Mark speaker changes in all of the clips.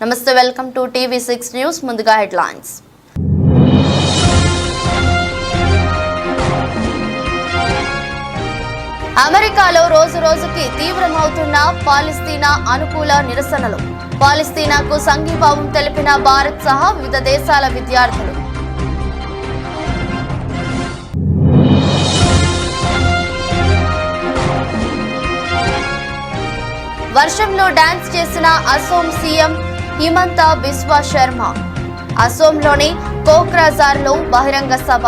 Speaker 1: నమస్తే, welcome to TV6 news. ముందుగా headlines. అమెరికాలో రోజురోజుకి తీవ్రమవుతున్న పాలస్తీనా అనుకూల నిరసనలు. పాలస్తీనాకు సంఘీభావం తెలిపిన భారత్ సహా వివిధ దేశాల విద్యార్థులు. వర్షంలో డాన్స్ చేసిన అసోం సీఎం హిమంత బిస్వా శర్మ. అసోంలోని కోక్రాజార్లో బహిరంగ సభ.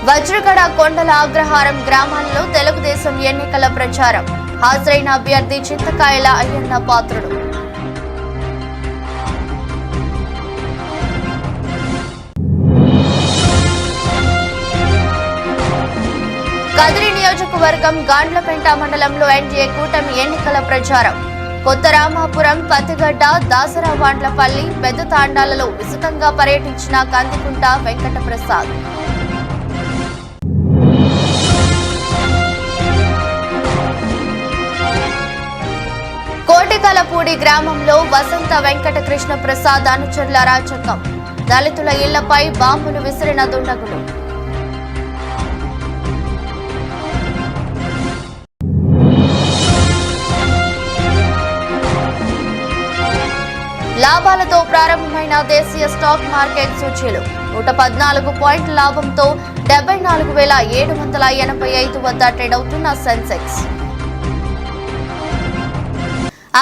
Speaker 1: వజ్రగడ కొండల అగ్రహారం గ్రామాల్లో తెలుగుదేశం ఎన్నికల ప్రచారం. హాజరైన అభ్యర్థి చింతకాయల అయ్యన్న పాత్రుడు. కదిరి నియోజకవర్గం గాండ్లపెంట మండలంలో ఎన్డీఏ కూటమి ఎన్నికల ప్రచారం. కొత్త రామాపురం, పత్తిగడ్డ, దాసరావాండ్లపల్లి, పెద్ద తాండాలలో విస్తృతంగా పర్యటించిన కందికుంట వెంకటప్రసాద్. కోటికలపూడి గ్రామంలో వసంత వెంకట కృష్ణ ప్రసాద్ అనుచరుల అరాచకం. దళితుల ఇళ్లపై బాంబులు విసిరిన దుండగులు. లాభాలతో ప్రారంభమైన దేశీయ స్టాక్ మార్కెట్ సూచీలు 114 పాయింట్ల లాభంతో 74,785 వద్ద ట్రేడ్ అవుతున్న సెన్సెక్స్.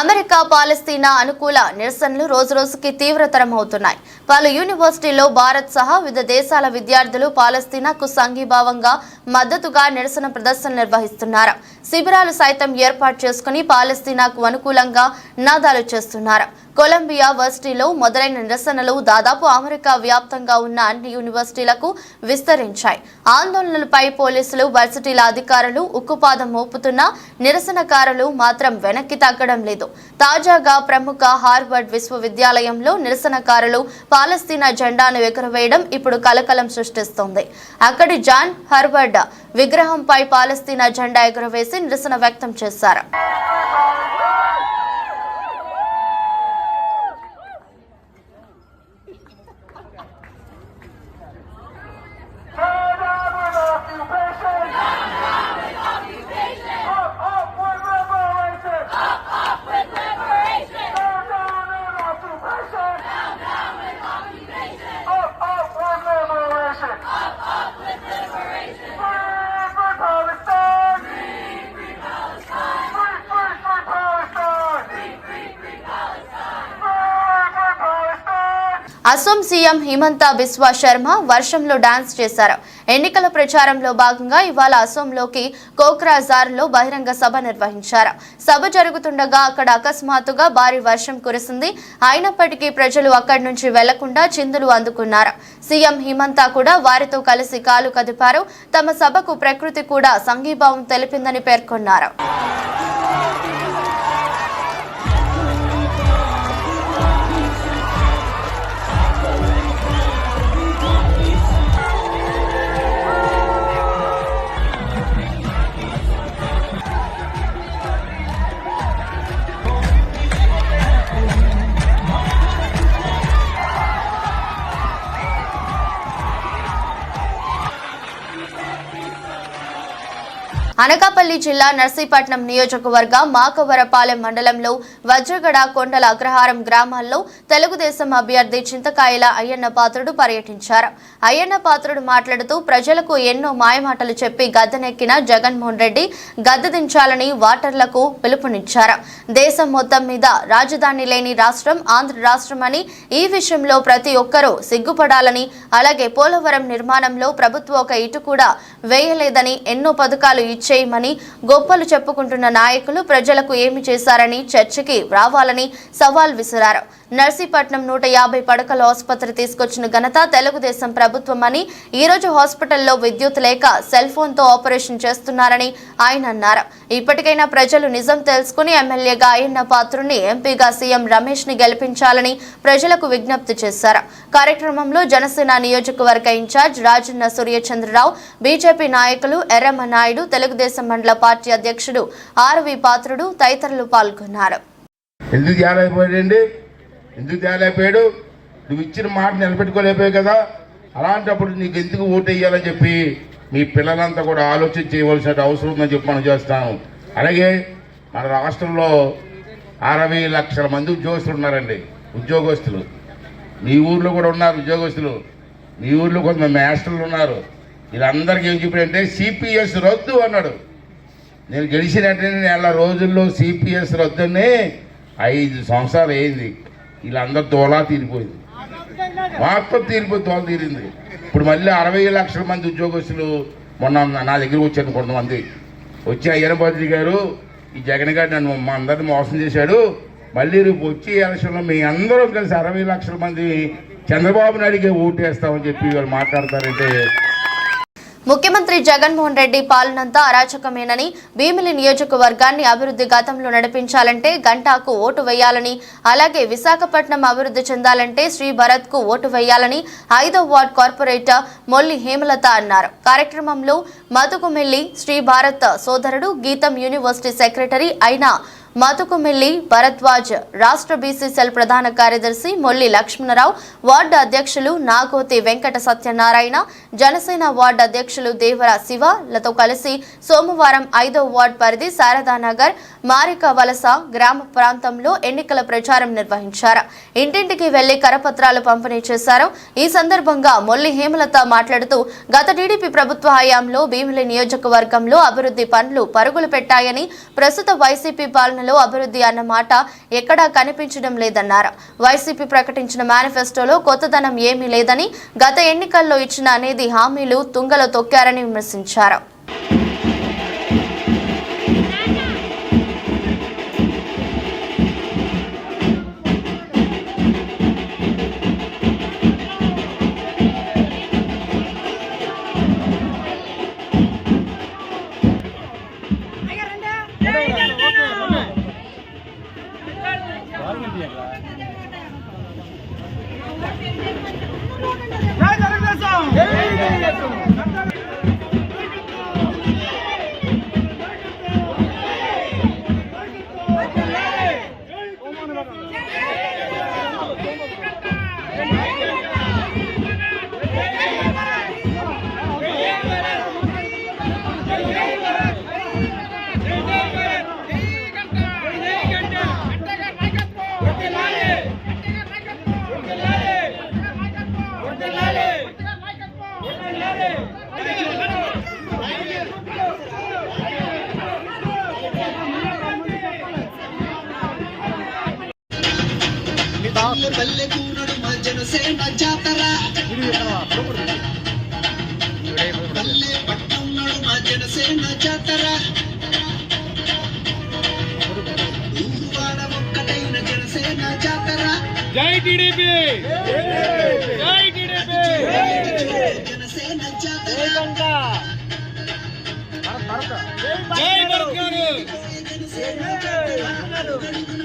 Speaker 1: అమెరికా పాలస్తీనా అనుకూల నిరసనలు రోజురోజుకి తీవ్రతరం అవుతున్నాయి. పలు యూనివర్సిటీల్లో భారత్ సహా వివిధ దేశాల విద్యార్థులు పాలస్తీనాకు సంఘీభావంగా మద్దతుగా నిరసన ప్రదర్శనలు నిర్వహిస్తున్నారు. శిబిరాలు సైతం ఏర్పాటు చేసుకుని పాలస్తీనాకు అనుకూలంగా నినాదాలు చేస్తున్నారు. కొలంబియా వర్సిటీలో మొదలైన నిరసనలు దాదాపు అమెరికా వ్యాప్తంగా ఉన్న అన్ని యూనివర్సిటీలకు విస్తరించాయి. ఆందోళనలపై పోలీసులు, వర్సిటీల అధికారులు ఉక్కుపాదం మోపుతున్న నిరసనకారులు మాత్రం వెనక్కి తగ్గడం లేదు. తాజాగా ప్రముఖ హార్వర్డ్ విశ్వవిద్యాలయంలో నిరసనకారులు పాలస్తీనా జెండాను ఎగురవేయడం ఇప్పుడు కలకలం సృష్టిస్తోంది. అక్కడి జాన్ హార్వర్డ్ విగ్రహంపై పాలస్తీనా జెండా ఎగురవేసి నిరసన వ్యక్తం చేశారు. అసోం సీఎం హిమంత బిస్వా శర్మ వర్షంలో డాన్స్ చేశారు. ఎన్నికల ప్రచారంలో భాగంగా ఇవాళ అసోంలోకి కోక్రాజార్లో బహిరంగ సభ నిర్వహించారు. సభ జరుగుతుండగా అక్కడ అకస్మాత్తుగా భారీ వర్షం కురిసింది. అయినప్పటికీ ప్రజలు అక్కడి నుంచి వెళ్లకుండా చిందులు అందుకున్నారు. సీఎం హిమంత కూడా వారితో కలిసి కాలు కదిపారు. తమ సభకు ప్రకృతి కూడా సంఘీభావం తెలిపిందని పేర్కొన్నారు. అనకాపల్లి జిల్లా నర్సీపట్నం నియోజకవర్గ మాకవరపాలెం మండలంలో వజ్రగడ కొండల అగ్రహారం గ్రామాల్లో తెలుగుదేశం అభ్యర్థి చింతకాయల అయ్యన్న పాత్రుడు పర్యటించారు. అయ్యన్న పాత్రుడు మాట్లాడుతూ ప్రజలకు ఎన్నో మాయమాటలు చెప్పి గద్దెనెక్కిన జగన్మోహన్ రెడ్డి గద్దె దించాలని ఓటర్లకు పిలుపునిచ్చారు. దేశం మొత్తం మీద రాజధాని లేని రాష్ట్రం ఆంధ్ర రాష్ట్రమని, ఈ విషయంలో ప్రతి ఒక్కరూ సిగ్గుపడాలని, అలాగే పోలవరం నిర్మాణంలో ప్రభుత్వం ఒక ఇటు కూడా వేయలేదని, ఎన్నో పథకాలు చేయమని గొప్పలు చెప్పుకుంటున్న నాయకులు ప్రజలకు ఏమి చేశారని చర్చకి రావాలని సవాల్ విసిరారు. నర్సీపట్నం 150 పడకల ఆసుపత్రి తీసుకొచ్చిన ఘనత తెలుగుదేశం ప్రభుత్వమని, ఈ రోజు హాస్పిటల్లో విద్యుత్ లేక సెల్ ఫోన్ తో ఆపరేషన్ చేస్తున్నారని ఆయన అన్నారు. ఇప్పటికైనా ప్రజలు నిజం తెలుసుకుని ఎమ్మెల్యేగా అయ్యన్న పాత్రుని, ఎంపీగా సీఎం రమేష్ ని గెలిపించాలని ప్రజలకు విజ్ఞప్తి చేశారు. కార్యక్రమంలో జనసేన నియోజకవర్గ ఇన్ఛార్జ్ రాజన్న సూర్యచంద్రరావు, బీజేపీ నాయకులు ఎర్రమ్మ నాయుడు, తెలుగుదేశం మండల పార్టీ అధ్యక్షుడు ఆర్వి పాత్రుడు తదితరులు పాల్గొన్నారు.
Speaker 2: ఎందుకు తేలైపోయాడు? నువ్వు ఇచ్చిన మాట నిలబెట్టుకోలేకపోయావు కదా. అలాంటప్పుడు నీకు ఎందుకు ఓటు వేయాలని చెప్పి మీ పిల్లలంతా కూడా ఆలోచన చేయవలసిన అవసరం ఉందని చెప్పి మనం చేస్తాను. అలాగే మన రాష్ట్రంలో 60 లక్షల మంది ఉద్యోగస్తులు ఉన్నారండి. ఉద్యోగస్తులు మీ ఊర్లో కూడా ఉన్నారు. ఉద్యోగస్తులు మీ ఊర్లో కొంతమంది మాస్టర్లు ఉన్నారు. వీళ్ళందరికీ ఏం చెప్పాడంటే సిపిఎస్ రద్దు అన్నాడు. నేను గెలిచినట్టే నెల రోజుల్లో సిపిఎస్ రద్దుని 5 సంవత్సరాలు అయింది. వీళ్ళందరూ తోలా తీరిపోయింది, మొత్తం తోల తీరింది. ఇప్పుడు మళ్ళీ 60 లక్షల మంది ఉద్యోగస్తులు మొన్న నా దగ్గరకు వచ్చాను. కొంతమంది వచ్చి అయ్యనపాత్రి గారు, ఈ జగన్ గారు నన్ను మా అందరిని మోసం చేశాడు, మళ్ళీ రేపు వచ్చే ఎలక్షన్లో మీ అందరం కలిసి 60 లక్షల మంది చంద్రబాబు నాయుడికి ఓటు వేస్తామని చెప్పి వాళ్ళు మాట్లాడతారంటే
Speaker 1: ముఖ్యమంత్రి జగన్మోహన్ రెడ్డి పాలనంతా అరాచకమేనని, భీమిలి నియోజకవర్గాన్ని అభివృద్ధి గతంలో నడిపించాలంటే గంటాకు ఓటు వేయాలని, అలాగే విశాఖపట్నం అభివృద్ధి చెందాలంటే శ్రీ భరత్ కు ఓటు వేయాలని 5వ వార్డ్ కార్పొరేటర్ మొల్లి హేమలత అన్నారు. కార్యక్రమంలో మతుకుమిల్లి శ్రీ భారత్ సోదరుడు, గీతం యూనివర్సిటీ సెక్రటరీ అయిన మతుకుమిల్లి భరద్వాజ్, రాష్ట్ర బీసీ సెల్ ప్రధాన కార్యదర్శి మొల్లి లక్ష్మణరావు, వార్డు అధ్యక్షులు నాగోతి వెంకట సత్యనారాయణ, జనసేన వార్డు అధ్యక్షులు దేవర శివలతో కలిసి సోమవారం 5వ వార్డు పరిధి శారదానగర్, మారిక వలస గ్రామ ప్రాంతంలో ఎన్నికల ప్రచారం నిర్వహించారు. ఇంటింటికి వెళ్లి కరపత్రాలు పంపిణీ చేశారు. ఈ సందర్భంగా మొల్లి హేమలత మాట్లాడుతూ, గత టీడీపీ ప్రభుత్వ హయాంలో భీమిలి నియోజకవర్గంలో అభివృద్ధి పనులు పరుగులు పెట్టాయని, ప్రస్తుత వైసీపీ పాలన అభివృద్ధి అన్న మాట ఎక్కడా కనిపించడం లేదన్నారు. వైసీపీ ప్రకటించిన మేనిఫెస్టోలో కొత్తదనం ఏమీ లేదని, గత ఎన్నికల్లో ఇచ్చిన అనేది హామీలు తుంగలో తొక్కారని విమర్శించారు.
Speaker 3: పల్లెకూరుడు మా జనసేన జాతర, పల్లె పట్టణంలో మా జనసేన జాతర, ఊరువాడ ఒక్కటైన జనసేన జాతర. జై టీడీపీ, జై టీడీపీ, జనసేన జాతర, జై భరత్ గారు, జనసేన జాతర,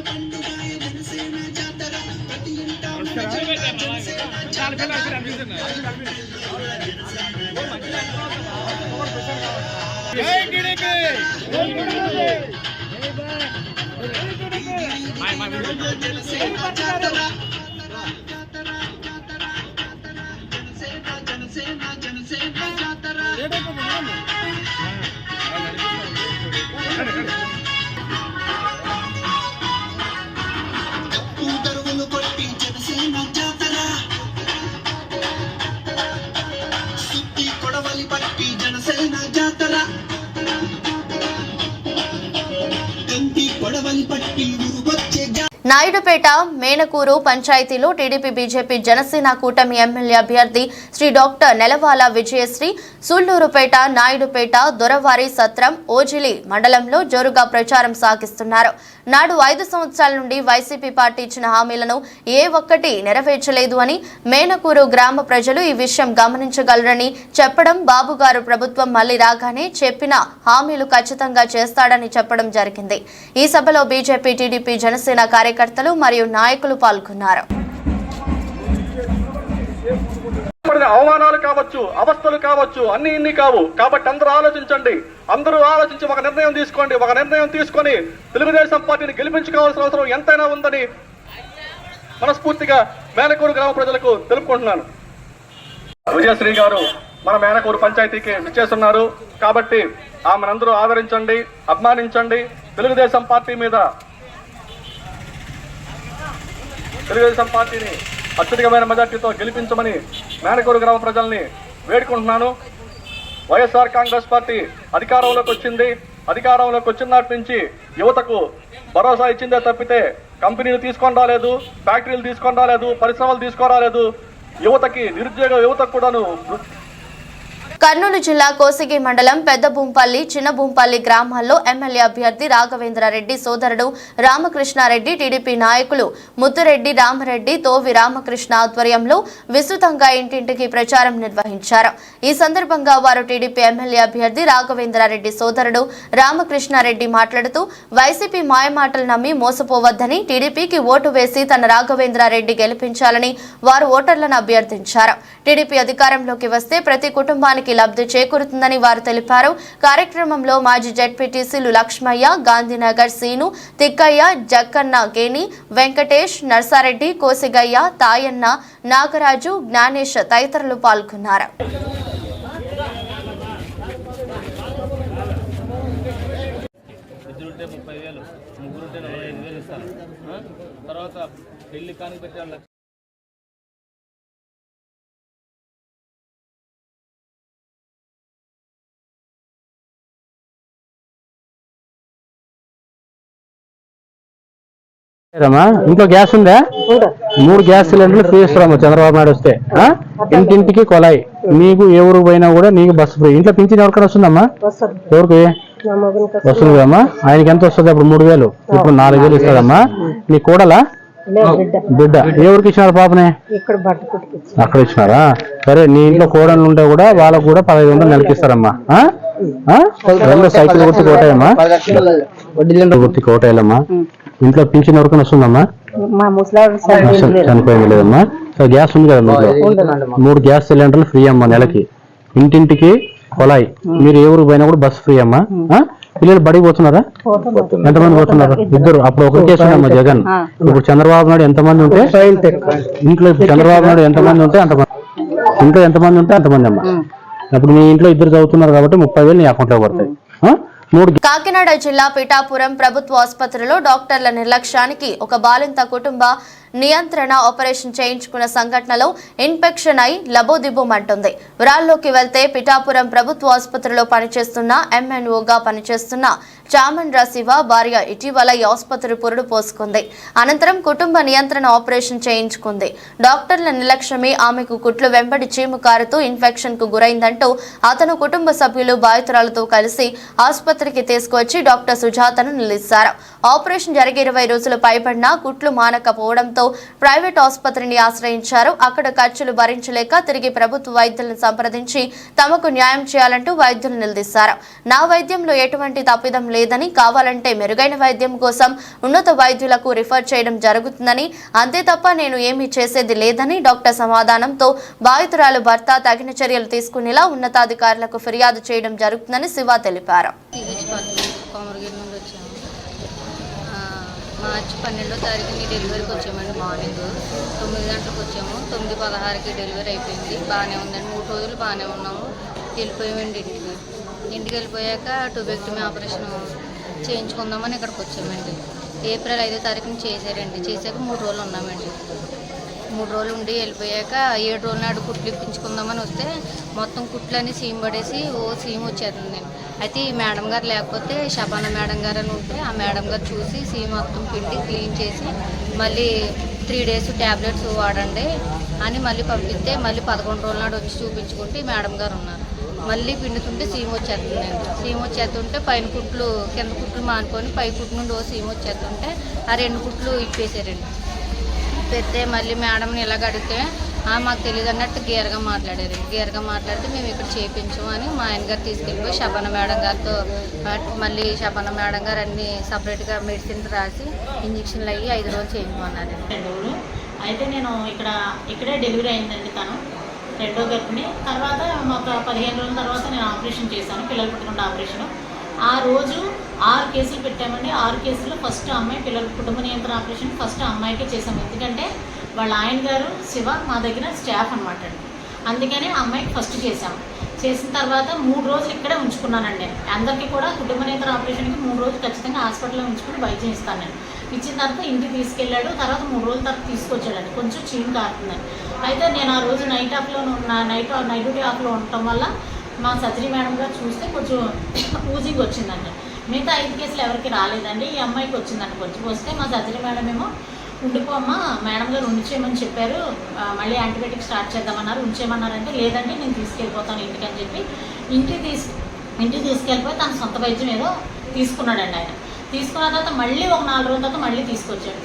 Speaker 3: పండుగ జనసేన జాతర, ప్రతి ఇంట జై టీడీపీ, జనసేన జాతర, జనసేన జనసేన జాతర. తరువులు కొట్టి జనసేన జాతర, సుత్తి కొడవలి పట్టి జనసేన జాతర, గంటి కొడవలి పట్టి వచ్చే
Speaker 1: నాయుడుపేట మేనకూరు పంచాయతీలో టీడీపీ, బీజేపీ, జనసేన కూటమి ఎమ్మెల్యే అభ్యర్థి శ్రీ డాక్టర్ నెలవాల విజయశ్రీ సూళ్లూరుపేట, నాయుడుపేట, దొరవారి సత్రం, ఓజిలి మండలంలో జోరుగా ప్రచారం సాగిస్తున్నారు. నాడు 5 సంవత్సరాల నుండి వైసీపీ పార్టీ ఇచ్చిన హామీలను ఏ ఒక్కటి నెరవేర్చలేదు అని మేనకూరు గ్రామ ప్రజలు ఈ విషయం గమనించగలరని చెప్పడం, బాబు గారు ప్రభుత్వం మళ్లీ రాగానే చెప్పిన హామీలు ఖచ్చితంగా చేస్తాడని చెప్పడం జరిగింది. ఈ సభలో బీజేపీ, టీడీపీ, జనసేన కార్యకర్తలు మరియు నాయకులు పాల్గొన్నారు.
Speaker 4: అవమానాలు కావచ్చు, అవస్థలు కావచ్చు, అన్ని ఇన్ని కావు. కాబట్టి అందరూ ఆలోచించండి. అందరూ ఆలోచించి ఒక నిర్ణయం తీసుకోండి. ఒక నిర్ణయం తీసుకొని తెలుగుదేశం పార్టీని గెలిపించుకోవాల్సిన అవసరం ఎంతైనా ఉందని మనస్ఫూర్తిగా మేనకూరు గ్రామ ప్రజలకు తెలుపుకుంటున్నాను. విజయశ్రీ గారు మన మేనకూరు పంచాయతీకి విచ్చేస్తున్నారు. కాబట్టి ఆమెనందరూ ఆదరించండి, అభిమానించండి. తెలుగుదేశం పార్టీని అత్యధికమైన మెజార్టీతో గెలిపించమని మేనకూరు గ్రామ ప్రజల్ని వేడుకుంటున్నాను. వైఎస్ఆర్ కాంగ్రెస్ పార్టీ అధికారంలోకి వచ్చింది. అధికారంలోకి వచ్చినటి నుంచి యువతకు భరోసా ఇచ్చిందే తప్పితే కంపెనీలు తీసుకొని రాలేదు, ఫ్యాక్టరీలు తీసుకొని రాలేదు, పరిశ్రమలు తీసుకొని రాలేదు. యువతకి, నిరుద్యోగ యువతకు కూడాను.
Speaker 1: కర్నూలు జిల్లా కోసిగి మండలం పెద్ద భూంపల్లి, చిన్న భూంపల్లి గ్రామాల్లో ఎమ్మెల్యే అభ్యర్థి రాఘవేంద్రారెడ్డి సోదరుడు రామకృష్ణారెడ్డి, టీడీపీ నాయకులు ముత్తురెడ్డి రామరెడ్డి, తోవి రామకృష్ణ ఆధ్వర్యంలో విస్తృతంగా ఇంటింటికి ప్రచారం నిర్వహించారు. ఈ సందర్భంగా వారు టీడీపీ ఎమ్మెల్యే అభ్యర్థి రాఘవేంద్రారెడ్డి సోదరుడు రామకృష్ణారెడ్డి మాట్లాడుతూ వైసీపీ మాయమాటలు నమ్మి మోసపోవద్దని, టీడీపీకి ఓటు వేసి తన రాఘవేంద్రారెడ్డి గెలిపించాలని వారు ఓటర్లను అభ్యర్థించారు. టీడీపీ అధికారంలోకి వస్తే ప్రతి కుటుంబానికి లబ్ధి చేకూరుతుందని వారు తెలిపారు. కార్యక్రమంలో మాజీ జెడ్పీటీసీలు లక్ష్మయ్య, గాంధీనగర్ సీను, తిక్కయ్య, జక్కన్న గేని, వెంకటేష్, నర్సారెడ్డి, కోసిగయ్య, తాయన్న, నాగరాజు, జ్ఞానేష్ తదితరులు పాల్గొన్నారు.
Speaker 5: ఇంట్లో గ్యాస్ ఉందా? 3 గ్యాస్ సిలిండర్లు ఫ్రీ ఇస్తారమ్మా చంద్రబాబు నాయుడు వస్తే. ఇంటింటికి కొలాయి. నీకు ఏ ఊరు పోయినా కూడా నీకు బస్సు ఫ్రీ. ఇంట్లో పింఛన్ ఎవరికైనా వస్తుందమ్మా? ఎవరికి వస్తుంది కదమ్మా? ఆయనకి ఎంత వస్తుంది? అప్పుడు 3000, ఇప్పుడు 4000 ఇస్తాడమ్మా. నీ కూడలా బిడ్డ ఎవరికి ఇచ్చినారు పాపనే? అక్కడ ఇచ్చినారా? సరే, నీ ఇంట్లో కోడళ్ళు ఉంటే కూడా వాళ్ళకు కూడా 1500 నెలకి ఇస్తారమ్మా. సైకిల్ గుర్తి కోటాయమ్మా, గుర్తి కోటాయాలమ్మా. ఇంట్లో పింఛన్ ఎవరికైనా వస్తుందమ్మా? చనిపోయింది లేదమ్మా. సో గ్యాస్ ఉంది కదా ఇంట్లో? 3 గ్యాస్ సిలిండర్లు ఫ్రీ అమ్మా నెలకి. ఇంటింటికి కొలాయి. మీరు ఏ ఊరికి పోయినా కూడా బస్సు ఫ్రీ అమ్మా. పిల్లలు బడికి పోతున్నారా? ఎంతమంది పోతున్నారు? 2. అప్పుడు ఒకరు చేస్తున్నామ్మా జగన్. ఇప్పుడు చంద్రబాబు నాయుడు ఎంతమంది ఉంటే ఇంట్లో, చంద్రబాబు నాయుడు ఎంతమంది ఉంటే అంతమంది, ఇంట్లో ఎంతమంది ఉంటే అంతమంది అమ్మా. అప్పుడు మీ ఇంట్లో 2 చదువుతున్నారు కాబట్టి 30,000 నీ అకౌంట్లో పడతాయి.
Speaker 1: కాకినాడ జిల్లా పిఠాపురం ప్రభుత్వ ఆసుపత్రిలో డాక్టర్ల నిర్లక్ష్యానికి ఒక బాలింత కుటుంబ నియంత్రణ ఆపరేషన్ చేయించుకున్న సంఘటనలో ఇన్ఫెక్షన్ అయి లబోదిబోమంటుంది. వివరాల్లోకి వెళ్తే పిఠాపురం ప్రభుత్వ ఆసుపత్రిలో పనిచేస్తున్న ఎంఎన్ఓగా పనిచేస్తున్న చామండ్ర శివ భార్య ఇటీవల ఈ ఆసుపత్రి పురుడు పోసుకుంది. అనంతరం కుటుంబ నియంత్రణ ఆపరేషన్ చేయించుకుంది. డాక్టర్ల నిర్లక్ష్యమే ఆమెకు కుట్లు వెంబడి చీము కారుతూ ఇన్ఫెక్షన్ కు గురైందంటూ అతను కుటుంబ సభ్యులు బాధితురాలతో కలిసి ఆసుపత్రికి తీసుకువచ్చి డాక్టర్ సుజాతను నిలిచారు. ఆపరేషన్ జరిగి 20 రోజులు పైబడినా కుట్లు మానకపోవడంతో ప్రైవేట్ ఆసుపత్రిని ఆశ్రయించారు. అక్కడ ఖర్చులు భరించలేక తిరిగి ప్రభుత్వ వైద్యులను సంప్రదించి తమకు న్యాయం చేయాలంటూ వైద్యులు నిలదీశారు. నా వైద్యంలో ఎటువంటి తప్పిదం లేదని, కావాలంటే మెరుగైన వైద్యం కోసం ఉన్నత వైద్యులకు రిఫర్ చేయడం జరుగుతుందని, అంతే తప్ప నేను ఏమీ చేసేది లేదని డాక్టర్ సమాధానంతో బాధితురాలు భర్త తగిన చర్యలు తీసుకునేలా ఉన్నతాధికారులకు ఫిర్యాదు చేయడం జరుగుతుందని శివ తెలిపారు.
Speaker 6: మార్చి 12వ తారీఖుని డెలివరీకి వచ్చామండి. మార్నింగ్ 9 గంటలకు వచ్చాము. 9:16కి డెలివరీ అయిపోయింది. బాగానే ఉందండి. 3 రోజులు బాగానే ఉన్నాము. వెళ్ళిపోయామండి ఇంటికి వెళ్ళిపోయాక ట్యూబెక్టమీ ఆపరేషన్ చేయించుకుందామని ఇక్కడికి వచ్చామండి. ఏప్రిల్ 5వ తారీఖుని చేశారండి. చేశాక 3 రోజులు ఉన్నామండి. 3 రోజులు ఉండి వెళ్ళిపోయాక 7 రోజుల నాడు కుట్లు ఇప్పించుకుందామని వస్తే మొత్తం కుట్లన్నీ సీమ్ పడేసి సీమ్ వచ్చేస్తుంది. అయితే ఈ మేడం గారు లేకపోతే షబానా మేడం గారు అని ఉంటే ఆ మేడం గారు చూసి సీమ్ మొత్తం పిండి క్లీన్ చేసి మళ్ళీ 3 డేస్ ట్యాబ్లెట్స్ వాడండి అని మళ్ళీ పంపిస్తే మళ్ళీ 11 రోజుల నాడు వచ్చి చూపించుకుంటే మేడం గారు ఉన్నారు. మళ్ళీ పిండుతుంటే సీమ వచ్చేస్తుందండి. సీమ వచ్చేస్తుంటే పైన కుట్లు కింద కుట్లు మానుకొని పై కుట్టు నుండి ఓ సీమ వచ్చేస్తుంటే ఆ 2 కుట్లు ఇప్పేశారండి. పెడితే మళ్ళీ మేడంని ఇలాగ అడిగితే మాకు తెలియదు అన్నట్టు గేరగా మాట్లాడారు. గేరగా మాట్లాడితే మేము ఇక్కడ చేయించాము అని మా ఆయన గారు తీసుకెళ్ళిపోయి శబన మేడం గారితో మళ్ళీ శబన మేడం గారు అన్ని సపరేట్గా మెడిసిన్ రాసి ఇంజక్షన్లు అయ్యి 5 రోజులు చేయించమన్నారు.
Speaker 7: అయితే నేను ఇక్కడే డెలివరీ అయిందండి. తను 2వ గర్భిణి. తర్వాత మాకు 15 రోజుల తర్వాత నేను ఆపరేషన్ చేశాను, పిల్లలు పుట్టకుండా ఆపరేషన్. ఆ రోజు 6 కేసులు పెట్టామండి. 6 కేసుల్లో ఫస్ట్ అమ్మాయి పిల్లల కుటుంబ నియంత్రణ ఆపరేషన్ ఫస్ట్ అమ్మాయికే చేసాము. ఎందుకంటే వాళ్ళ ఆయన గారు శివ మా దగ్గర స్టాఫ్ అనమాట అండి. అందుకని అమ్మాయికి ఫస్ట్ చేసాము. చేసిన తర్వాత 3 రోజులు ఇక్కడే ఉంచుకున్నానండి. అందరికీ కూడా కుటుంబ నియంత్రణ ఆపరేషన్కి 3 రోజులు ఖచ్చితంగా హాస్పిటల్లో ఉంచుకుని వైద్యం ఇస్తాను నేను. ఇచ్చిన తర్వాత ఇంటికి తీసుకెళ్ళాడు. తర్వాత 3 రోజుల తర్వాత తీసుకొచ్చాడండి. కొంచెం చీము కారుతుందని. అయితే నేను ఆ రోజు నైట్ డ్యూటీ ఆఫ్లో ఉండటం వల్ల మా సర్జరీ మేడం గారు చూస్తే కొంచెం ఊజింగ్ వచ్చిందండి. మిగతా 5 కేసులు ఎవరికి రాలేదండి. ఈ అమ్మాయికి వచ్చిందండి. కొంచెం వస్తే మా సర్జరీ మేడం ఏమో ఉండిపోమ్మా మేడం గారు ఉంచేయమని చెప్పారు, మళ్ళీ యాంటీబయాటిక్ స్టార్ట్ చేద్దామన్నారు. ఉంచేయమన్నారంటే లేదండి నేను తీసుకెళ్ళిపోతాను ఇంటికి అని చెప్పి ఇంటికి తీసుకెళ్ళిపోయి తన సొంత వైద్యం ఏదో తీసుకున్నాడండి ఆయన. తీసుకున్న తర్వాత మళ్ళీ ఒక 4 రోజుల తర్వాత మళ్ళీ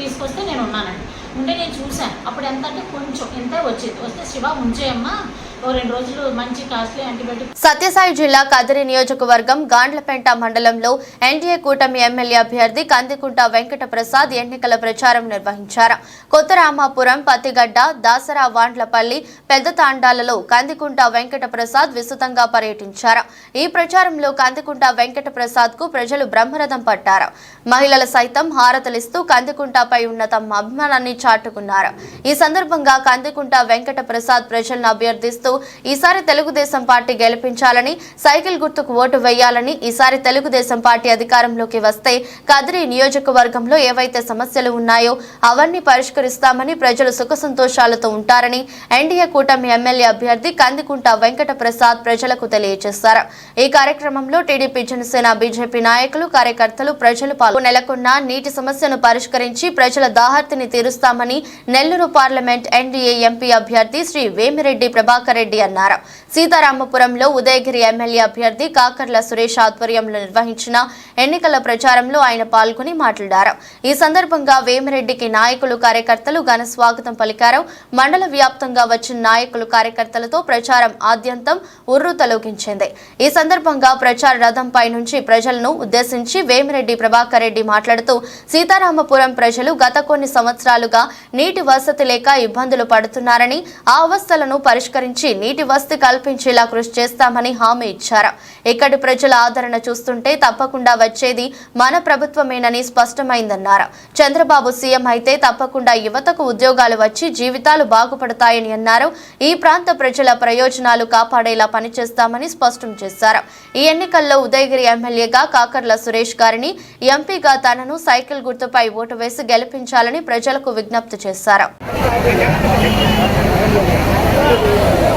Speaker 7: తీసుకొస్తే నేను ఉన్నానండి. ఉంటే నేను చూశాను. అప్పుడు ఎంత అంటే కొంచెం ఇంతే వచ్చింది. వస్తే శివ ఉంచేయమ్మా 2 రోజులు మంచి కాస్ట్లీ యాంటీబయాటిక్.
Speaker 1: సత్యసాయి జిల్లా కదిరి నియోజకవర్గం గాండ్లపేట మండలంలో ఎన్డీఏ కూటమి ఎమ్మెల్యే అభ్యర్థి కందికుంట వెంకట ప్రసాద్ ఎన్నికల ప్రచారం నిర్వహించారు. కొత్త రామాపురం, పత్తిగడ్డ, దాసరా, వాండ్లపల్లి, పెద్ద తాండాలలో కందికుంట వెంకట ప్రసాద్ విస్తృతంగా పర్యటించారు. ఈ ప్రచారంలో కందికుంట వెంకట ప్రసాద్ కు ప్రజలు బ్రహ్మరథం పట్టారు. మహిళలు సైతం హారతలిస్తూ కందికుంటపై ఉన్న తమ అభిమానాన్ని చాటుకున్నారు. ఈ సందర్భంగా కందికుంట వెంకట ప్రసాద్ ప్రజలను అభ్యర్థిస్తూ ఈసారి తెలుగుదేశం పార్టీ గెలిపించాలని, సైకిల్ గుర్తుకు ఓటు వేయాలని, ఈసారి తెలుగుదేశం పార్టీ అధికారంలోకి వస్తే కదిరి నియోజకవర్గంలో ఏవైతే సమస్యలు ఉన్నాయో అవన్నీ పరిష్కరిస్తామని, ప్రజలు సుఖ సంతోషాలతో ఉంటారని ఎన్డీఏ కూటమి ఎమ్మెల్యే అభ్యర్థి కందికుంట వెంకట ప్రసాద్ ప్రజలకు తెలియజేశారు. ఈ కార్యక్రమంలో టీడీపీ, జనసేన, బీజేపీ నాయకులు, కార్యకర్తలు, ప్రజలు నెలకొన్న నీటి సమస్యను పరిష్కరించి ప్రజల దాహర్తిని తీరుస్తామని నెల్లూరు పార్లమెంట్ ఎన్డీఏ ఎంపీ అభ్యర్థి శ్రీ వేమిరెడ్డి ప్రభాకర్ రెడ్డి అన్నారు. సీతారామపురంలో ఉదయగిరి ఎమ్మెల్యే అభ్యర్థి కాకర్ల సురేష్ ఆధ్వర్యంలో నిర్వహించిన ఎన్నికల ప్రచారంలో ఆయన పాల్గొని మాట్లాడారు. ఈ సందర్భంగా వేమిరెడ్డికి నాయకులు, కార్యకర్తలు ఘన స్వాగతం పలికారు. మండల వ్యాప్తంగా వచ్చిన నాయకులు, కార్యకర్తలతో ప్రచారం ఆద్యంతం ఉర్రూతలూగించింది. ఈ సందర్భంగా ప్రచార రథంపై నుంచి ప్రజలను ఉద్దేశించి వేమిరెడ్డి ప్రభాకర్ రెడ్డి మాట్లాడుతూ సీతారామపురం ప్రజలు గత కొన్ని సంవత్సరాలుగా నీటి వసతి లేక ఇబ్బందులు పడుతున్నారని, ఆ అవస్థలను పరిష్కరించి నీటి వసతి కల్పించేలా కృషి చేస్తామని హామీ ఇచ్చారు. ఇక్కడి ప్రజల ఆదరణ చూస్తుంటే తప్పకుండా వచ్చేది మన ప్రభుత్వమేనని స్పష్టమైందన్నారు. చంద్రబాబు సీఎం అయితే తప్పకుండా యువతకు ఉద్యోగాలు వచ్చి జీవితాలు బాగుపడతాయని అన్నారు. ఈ ప్రాంత ప్రజల ప్రయోజనాలు కాపాడేలా పనిచేస్తామని స్పష్టం చేశారు. ఈ ఎన్నికల్లో ఉదయగిరి ఎమ్మెల్యేగా కాకర్ల సురేష్ గారిని, ఎంపీగా తనను సైకిల్ గుర్తుపై ఓటు వేసి గెలిపించాలని ప్రజలకు విజ్ఞప్తి చేశారు.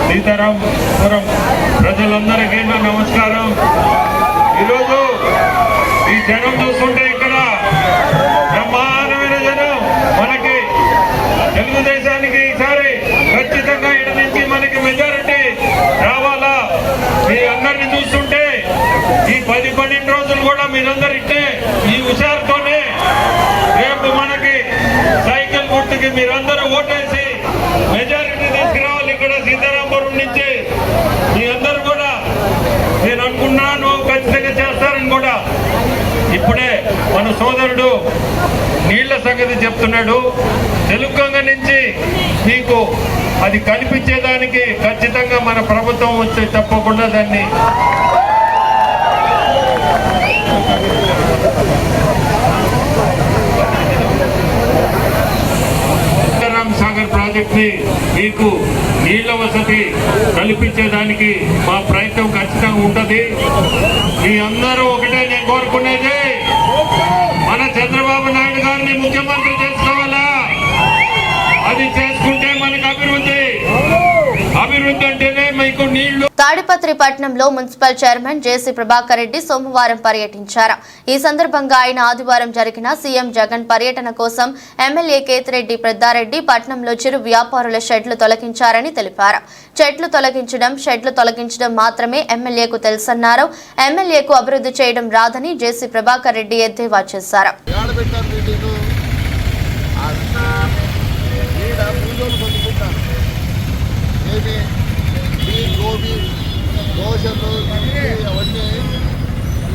Speaker 8: సీతారామపురం ప్రజలందరికీ నమస్కారం. ఈరోజు ఈ జనం చూస్తుంటే ఇక్కడ బ్రహ్మాండమైన జనం. మనకి తెలుగుదేశానికి ఈసారి ఖచ్చితంగా ఇక్కడ నుంచి మనకి మెజారిటీ రావాలా. మీ అందరిని చూస్తుంటే ఈ 10-12 రోజులు కూడా మీరందరికీ ఈ హుషారుతోనే రేపు మనకి సైకిల్ గుర్తుకి మీరందరూ ఓటేసి మెజారిటీ తీసుకురావాలి. ఇక్కడ సీతారామపురం నుంచి మీ అందరూ కూడా నేను అనుకున్నాను ఖచ్చితంగా చేస్తారని కూడా. ఇప్పుడే మన సోదరుడు నీళ్ల సంగతి చెప్తున్నాడు. తెలుగంగ నుంచి మీకు అది కల్పించేదానికి ఖచ్చితంగా మన ప్రభుత్వం వచ్చి తప్పకుండా దాన్ని సాగర్ ప్రాజెక్ట్ ని మీకు నీళ్ల వసతి కల్పించేదానికి మా ప్రయత్నం ఖచ్చితంగా ఉంటది. మీ అందరూ ఒకటే నేను కోరుకునేది, మన చంద్రబాబు నాయుడు గారిని ముఖ్యమంత్రి చేసుకోవాలా. అది చేసుకుంటే మనకు అభివృద్ధి అంటేనే మీకు నీళ్లు.
Speaker 1: తాడిపత్రి పట్టణంలో మున్సిపల్ చైర్మన్ జేసీ ప్రభాకర్ రెడ్డి సోమవారం పర్యటించారు. ఈ సందర్భంగా ఆయన ఆదివారం జరిగిన సీఎం జగన్ పర్యటన కోసం ఎమ్మెల్యే కేతిరెడ్డి పెద్దారెడ్డి పట్టణంలో చిరు వ్యాపారుల షెడ్లు తొలగించారని తెలిపారు. షెడ్లు తొలగించడం మాత్రమే ఎమ్మెల్యేకు తెలుసన్నారు. ఎమ్మెల్యేకు అభివృద్ధి చేయడం రాదని జేసీ ప్రభాకర్ రెడ్డి ఎద్దేవా చేశారు.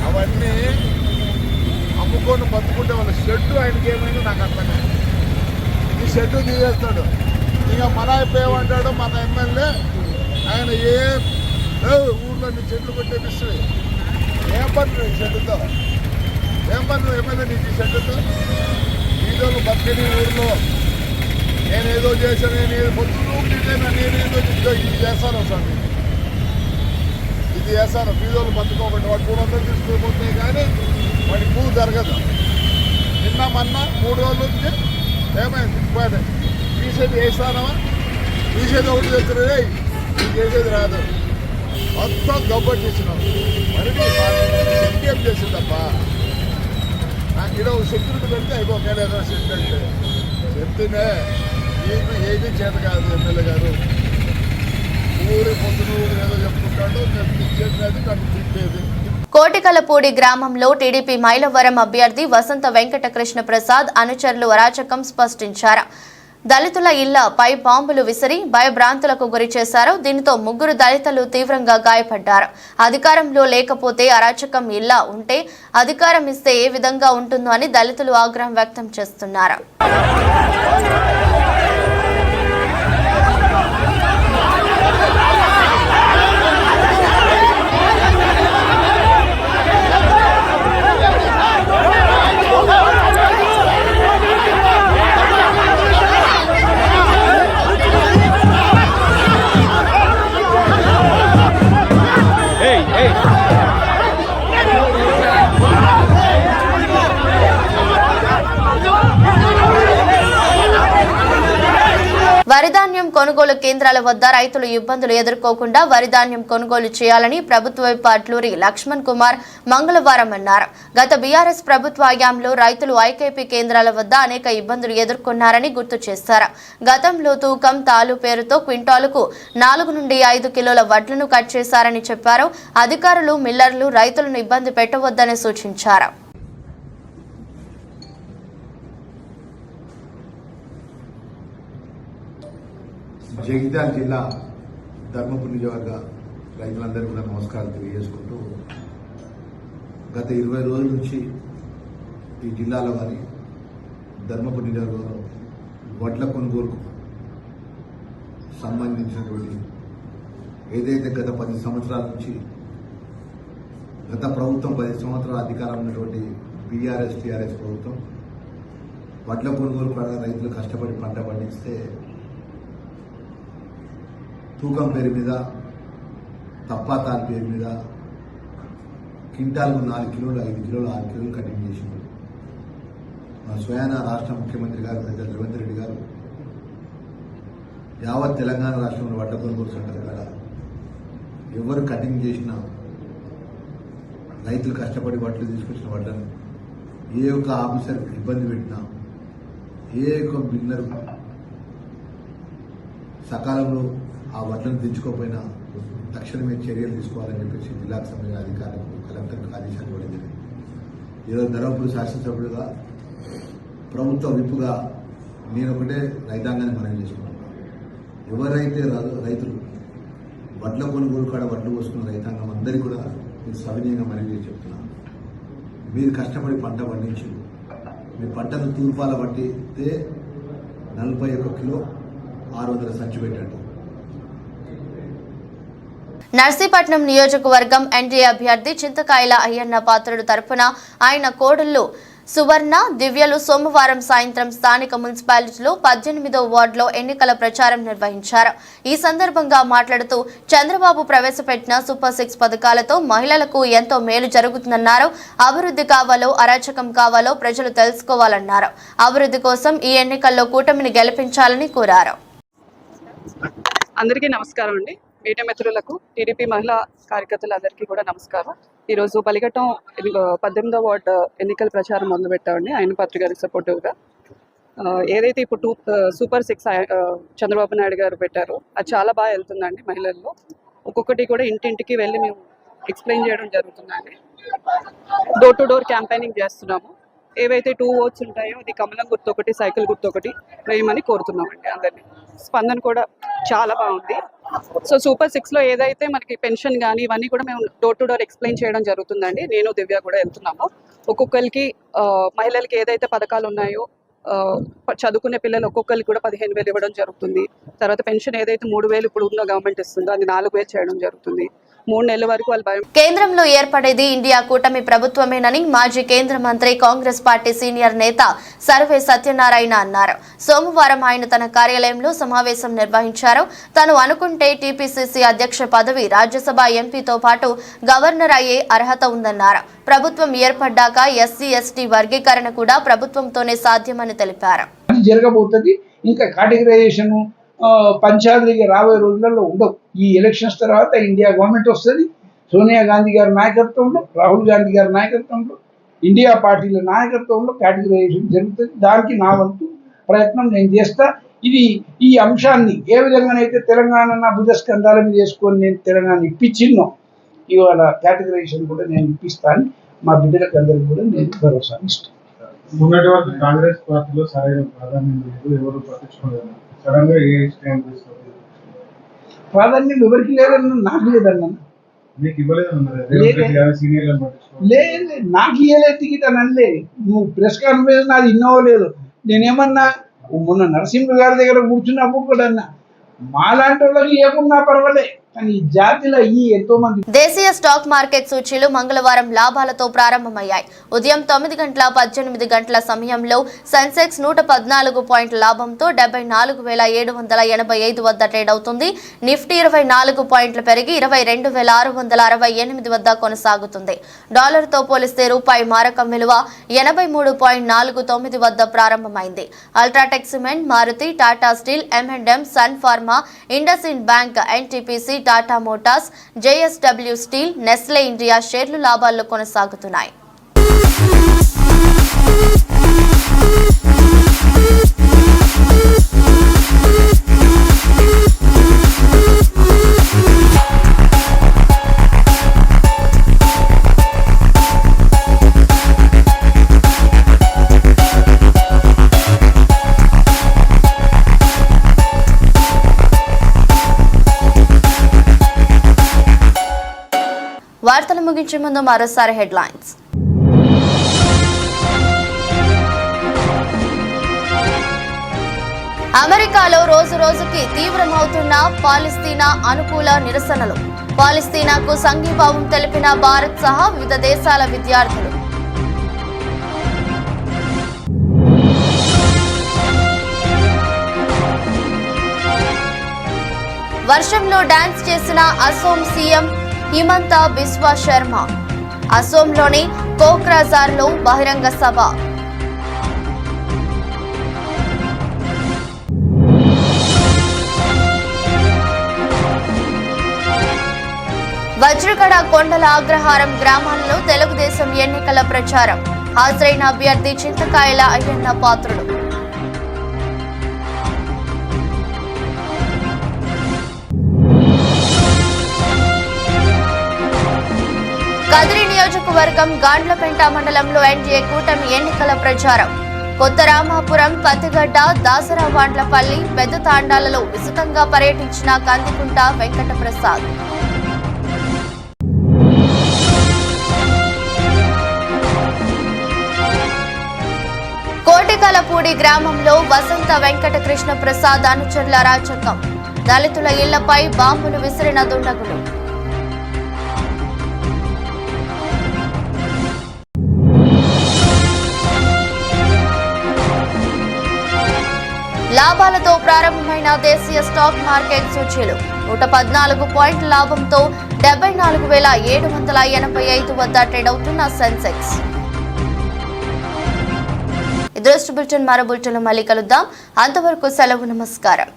Speaker 9: అవన్నీ అమ్ముకొని బతుకుంటే వాళ్ళ షెడ్డు ఆయనకి ఏమైందో నాకు అర్థం కాదు. ఈ షెడ్డు తీసేస్తాడు. ఇక మన అయిపోయామంటాడు మన ఎమ్మెల్యే. ఆయన ఊర్లో చెట్లు కొట్టేపిస్తుంది. ఏం పని షెడ్డుతో? ఏం పని ఎమ్మెల్యే నీకు ఈ షెడ్డుతో? ఈరోజు బతికని ఊర్లో నేనేదో చేశాను, నేను పొద్దులు నేనేదో ఇది చేస్తాను సార్. ఇది చేస్తాను. బీదోళ్ళు బతుకోబట్టి వాడు 300 తీసుకోకపోతే కానీ వాడి పూలు జరగదు. నిన్న మొన్న 3 రోజుల నుంచి ఏమైంది? తీసేది వేస్తానమా? తీసేది ఒకటి తెచ్చురే, ఇది చేసేది రాదు. మొత్తం గబ్బట్టిచ్చినాం. మరి ఏం చేసిందబ్బా? ఇక్కడ ఒక సెక్యూరిటీ పెడితే అయిపోకేలేదా? సెట్ అంటే చెప్తేనే మీకు ఏది చేత కాదు. ఎమ్మెల్యే గారు ఊరి పొద్దున ఏదో చెప్పుకుంటాడు, చెప్పేది నన్ను తిట్టేది.
Speaker 1: కోటికలపూడి గ్రామంలో టీడీపీ మైలవరం అభ్యర్థి వసంత వెంకటకృష్ణ ప్రసాద్ అనుచరులు అరాచకం సృష్టించారు. దళితుల ఇళ్లపై బాంబులు విసిరి భయభ్రాంతులకు గురి చేశారు. దీనితో 3 దళితులు తీవ్రంగా గాయపడ్డారు. అధికారంలో లేకపోతే అరాచకం ఇలా ఉంటే అధికారం ఇస్తే ఏ విధంగా ఉంటుందో అని దళితులు ఆగ్రహం వ్యక్తం చేస్తున్నారు. వరిధాన్యం కొనుగోలు కేంద్రాల వద్ద రైతులు ఇబ్బందులు ఎదుర్కోకుండా వరిధాన్యం కొనుగోలు చేయాలని ప్రభుత్వ అట్లూరి లక్ష్మణ్ కుమార్ మంగళవారం అన్నారు. గత బీఆర్ఎస్ ప్రభుత్వ హయాంలో రైతులు ఐకేపీ కేంద్రాల వద్ద అనేక ఇబ్బందులు ఎదుర్కొన్నారని గుర్తు చేశారు. గతంలో తూకం తాలు పేరుతో క్వింటాలుకు 4 నుండి 5 కిలోల వడ్లను కట్ చేశారని చెప్పారు. అధికారులు మిల్లర్లు రైతులను ఇబ్బంది పెట్టవద్దని సూచించారు.
Speaker 10: జగిత్యాల జిల్లా ధర్మపురి నియోజకవర్గ రైతులందరికీ కూడా నమస్కారాలు తెలియజేసుకుంటూ గత 20 రోజుల నుంచి ఈ జిల్లాలో కానీ ధర్మపురి నియోజకవర్గంలో వడ్ల కొనుగోలుకు సంబంధించినటువంటి ఏదైతే గత 10 సంవత్సరాల నుంచి గత ప్రభుత్వం 10 సంవత్సరాల అధికారం ఉన్నటువంటి బీఆర్ఎస్ టీఆర్ఎస్ ప్రభుత్వం వడ్ల కొనుగోలు కూడా రైతులు కష్టపడి పంట పండిస్తే తూకం పేరు మీద తప్పాతాల పేరు మీద క్వింటాల్కు 4 కిలోలు 5 కిలోలు 6 కిలోలు కటింగ్ చేసింది. మా స్వయాన రాష్ట్ర ముఖ్యమంత్రి గారు పెద్ద రేవంత్ రెడ్డి గారు యావత్ తెలంగాణ రాష్ట్రంలో వడ్ల కొనుగోలు సెంటర్ కాడ ఎవరు కటింగ్ చేసినా రైతులు కష్టపడి వడ్లు తీసుకొచ్చిన వడ్లను ఏ ఒక్క ఆఫీసర్ ఇబ్బంది పెట్టినా ఏ ఒక్క బిల్లర్ సకాలంలో ఆ వడ్లను తెచ్చుకోకపోయినా తక్షణమే చర్యలు తీసుకోవాలని చెప్పేసి జిల్లాకు సంబంధించిన అధికారులకు కలెక్టర్కు ఆదేశాలు ఇవ్వడం జరిగింది. ఈరోజు ధర్మపురి శాసనసభ్యులుగా ప్రభుత్వ విప్పుగా నేను ఒకటే రైతాంగాన్ని మనవి చేసుకున్నాను. ఎవరైతే రైతులు వడ్ల కొనుగోలు కాడ వడ్లు పోసుకున్న రైతాంగం అందరికీ కూడా మీరు సవినయంగా మనవి చేసి చెప్తున్నాను. మీరు కష్టపడి పంట పండించి మీ పంటను తూర్పాల పట్టితే 41 కిలో 600 సంచి పెట్టండి.
Speaker 1: నర్సీపట్నం నియోజకవర్గం ఎన్డీఏ అభ్యర్థి చింతకాయల అయ్యన్న పాత్రుడు తరపున ఆయన కోడళ్లు సువర్ణ దివ్యలు సోమవారం సాయంత్రం స్థానిక మున్సిపాలిటీలో 18వ వార్డులో ఎన్నికల ప్రచారం నిర్వహించారు. ఈ సందర్భంగా మాట్లాడుతూ చంద్రబాబు ప్రవేశపెట్టిన సూపర్ 6 పథకాలతో మహిళలకు ఎంతో మేలు జరుగుతుందన్నారు. అభివృద్ధి కావాలో అరాచకం కావాలో ప్రజలు తెలుసుకోవాలన్నారు. అభివృద్ధి కోసం ఈ ఎన్నికల్లో కూటమిని గెలిపించాలని కోరారు.
Speaker 11: అందరికీ నమస్కారం అండి. మీడియా మిత్రులకు, టీడీపీ మహిళా కార్యకర్తలందరికీ కూడా నమస్కారం. ఈరోజు పలిఘట్టం 18వ వార్డు ఎన్నికల ప్రచారం మొదలుపెట్టామండి. ఆయనపాత్రి గారికి సపోర్టివ్గా. ఏదైతే ఇప్పుడు సూపర్ 6 చంద్రబాబు నాయుడు గారు పెట్టారో అది చాలా బాగా వెళ్తుందండి. మహిళల్లో ఒక్కొక్కటి కూడా ఇంటింటికి వెళ్ళి మేము ఎక్స్ప్లెయిన్ చేయడం జరుగుతుందండి. డోర్ టు డోర్ క్యాంపెయినింగ్ చేస్తున్నాము. ఏవైతే 2 ఓట్స్ ఉంటాయో అది కమలం గుర్తు ఒకటి, సైకిల్ గుర్తు ఒకటి వేయమని కోరుతున్నామండి అందరినీ. స్పందన కూడా చాలా బాగుంది. సో సూపర్ 6లో ఏదైతే మనకి పెన్షన్ కానీ ఇవన్నీ కూడా మేము డోర్ టు డోర్ ఎక్స్ప్లెయిన్ చేయడం జరుగుతుందండి. నేను దివ్య కూడా వెళ్తున్నాము. ఒక్కొక్కరికి మహిళలకి ఏదైతే పథకాలు ఉన్నాయో, చదువుకునే పిల్లలు ఒక్కొక్కరికి కూడా 15,000 ఇవ్వడం జరుగుతుంది. తర్వాత పెన్షన్ ఏదైతే 3,000 ఇప్పుడు ఉన్న గవర్నమెంట్ ఇస్తుందో అది 4,000 చేయడం జరుగుతుంది. 3 నెలల వరకు వాళ్ళు
Speaker 1: కేంద్రంలో ఏర్పడేది ఇండియా కూటమి ప్రభుత్వమేనని మాజీ కేంద్ర మంత్రి, కాంగ్రెస్ పార్టీ సీనియర్ నేత సర్వే సత్యనారాయణ అన్నారు. సోమవారం ఆయన తన కార్యాలయంలో సమావేశం నిర్వహించారు. తాను అనుకుంటే టీపీసీసీ అధ్యక్ష పదవి, రాజ్యసభ ఎంపీతో పాటు గవర్నర్ అయ్యే అర్హత ఉందన్నారు. ప్రభుత్వం ఏర్పడ్డాక ఎస్సీ ఎస్టీ వర్గీకరణ కూడా ప్రభుత్వంతోనే సాధ్యమని తెలిపారు.
Speaker 12: జరగబోతుంది. ఇంకా కేటగిరైజేషన్ పంచాయతీకి రాబోయే రోజులలో ఉండవు. ఈ ఎలక్షన్స్ తర్వాత ఇండియా గవర్నమెంట్ వస్తుంది. సోనియా గాంధీ గారి నాయకత్వంలో, రాహుల్ గాంధీ గారి నాయకత్వంలో, ఇండియా పార్టీల నాయకత్వంలో కేటగిరైజేషన్ జరుగుతుంది. దానికి నా వంతు ప్రయత్నం నేను చేస్తా. ఈ అంశాన్ని ఏ విధంగానైతే తెలంగాణ నా భుజస్కంధాల మీద చేసుకొని నేను తెలంగాణ ఇప్పించిన్నో, ఇవాళ కేటగిరైజేషన్ కూడా నేను ఇప్పిస్తాను. మా బిడ్డలకు అందరికీ కూడా నేను భరోసా ఇస్తాను.
Speaker 9: మొన్నటి వరకు కాంగ్రెస్ పార్టీలో సరైన ప్రాధాన్యం లేదు, ఎవరు పట్టించుకోలేదు. సడన్ గా ఏ స్టాండ్ తీసుకోలేదు.
Speaker 12: ప్రాధాన్యం ఎవరికి లేదన్న, నాకు లేదన్న.
Speaker 9: మీకు ఇవ్వలేదన్నారు.
Speaker 12: లేదు, నాకు ఇవ్వలేదు టికెట్ అని అనలే. నువ్వు ప్రెస్ కాన్ఫరెన్స్ నాది ఇన్నోవో లేదు. నేనేమన్నా మొన్న నరసింహ గారి దగ్గర కూర్చున్నప్పుడు కూడా అన్నా, మాలాంటి వాళ్ళకి ఇవ్వకున్నా పర్వాలే, కానీ ఈ జాతిలో ఎంతో మంది.
Speaker 1: దేశీయ స్టాక్ మార్కెట్ సూచీలు మంగళవారం లాభాలతో ప్రారంభమయ్యాయి. ఉదయం 9:18 గంటల సమయంలో సెన్సెక్స్ 114 పాయింట్ల లాభంతో 74,785 వద్ద ట్రేడ్ అవుతుంది. నిఫ్టీ 24 పాయింట్లు పెరిగి 22,668 వద్ద కొనసాగుతుంది. డాలర్తో పోలిస్తే రూపాయి మారకం విలువ 83.49 వద్ద ప్రారంభమైంది. UltraTech cement, Maruti, Tata steel, M&M, Sun Pharma, IndusInd bank, NTPC, Tata Motors, JSW steel, Nestle India షేర్లు లాభాల్లో కొనసాగుతున్నాయి. వార్తలు ముగించే ముందు మరోసారి హెడ్లైన్స్. అమెరికాలో రోజు రోజుకి తీవ్రమవుతున్న పాలస్తీనా అనుకూల నిరసనలు. పాలస్తీనాకు సంఘీభావం తెలిపిన భారత్ సహా వివిధ దేశాల విద్యార్థులు. వర్షంలో డాన్స్ చేసిన అసోం సీఎం హిమంత బిస్వా శర్మ. అసోంలోని కోక్రాజార్లో బహిరంగ సభ. వజ్రగడ కొండల అగ్రహారం గ్రామాల్లో తెలుగుదేశం ఎన్నికల ప్రచారం. హాజరైన అభ్యర్థి చింతకాయల అయ్యన్న పాత్రుడు. కదిరి నియోజకవర్గం గాండ్లపెంట మండలంలో ఎన్డీఏ కూటమి ఎన్నికల ప్రచారం. కొత్త రామాపురం, పత్తిగడ్డ, దాసరావాండ్లపల్లి, పెద్ద తాండాలలో విస్తృతంగా పర్యటించిన కందికుంట వెంకటప్రసాద్. కోటికలపూడి గ్రామంలో వసంత వెంకట కృష్ణ ప్రసాద్ అనుచరుల అరాచకం. దళితుల ఇళ్లపై బాంబులు విసిరిన దుండగులు. లాభాలతో ప్రారంభమైన దేశీయ స్టాక్ మార్కెట్ సూచీలు 114 పాయింట్ల లాభంతో 74,785 వద్ద ట్రేడ్ అవుతున్న సెన్సెక్స్. దృష్టి బులెటిన్ మరో బులెటిన్లో మళ్ళీ కలుద్దాం. అంతవరకు సెలవు, నమస్కారం.